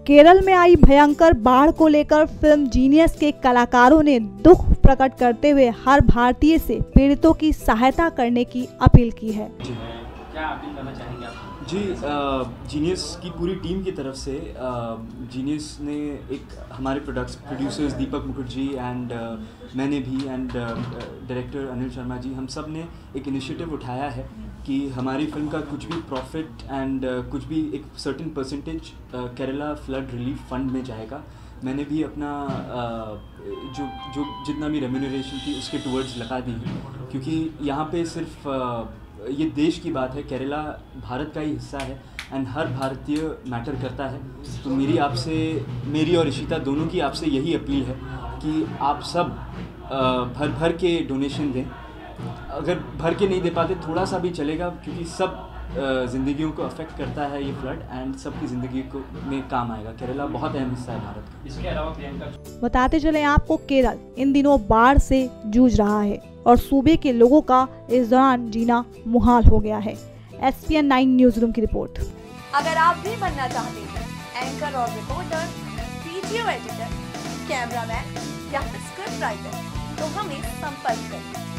केरल में आई भयंकर बाढ़ को लेकर फिल्म जीनियस के कलाकारों ने दुख प्रकट करते हुए हर भारतीय से पीड़ितों की सहायता करने की अपील की है। क्या अपील करना चाहेंगे आप? जी, जीनियस की पूरी टीम की तरफ से जीनियस ने एक हमारे प्रोड्यूसर्स दीपक मुखर्जी एंड मैंने भी एंड डायरेक्टर अनिल शर्मा जी, हम सब ने एक इनिशिएटिव उठाया है कि हमारी फिल्म का कुछ भी प्रॉफिट एंड कुछ भी एक certain percentage Kerala flood relief fund में जाएगा। मैंने भी अपना जो जितना भी रेम्यूनरेशन थी उसके टुवर्ड्स लगा दी, क्योंकि यहाँ पे सिर्फ ये देश की बात है, केरला भारत का ही हिस्सा है एंड हर भारतीय मैटर करता है। तो मेरी और इशिता दोनों की आपसे यही अपील है कि आप सब भर के डोनेशन दें। अगर भर के नहीं दे पाते थोड़ा सा भी चलेगा, क्योंकि सब ज़िंदगियों को अफेक्ट करता है ये फ्लड एंड सबकी ज़िंदगी को में काम आएगा। केरला बहुत अहम हिस्सा है भारत का। इसके अलावा प्रियंका, बताते चले आपको, केरल इन दिनों बाढ़ से जूझ रहा है और सूबे के लोगों का इस दौरान जीना मुहाल हो गया है। SPN 9 न्यूज रूम की रिपोर्ट। अगर आप भी बनना चाहते हैं एंकर और रिपोर्टर, वीडियो एडिटर, कैमरामैन या फिर स्क्रिप्ट राइटर, तो हमें संपर्क करें।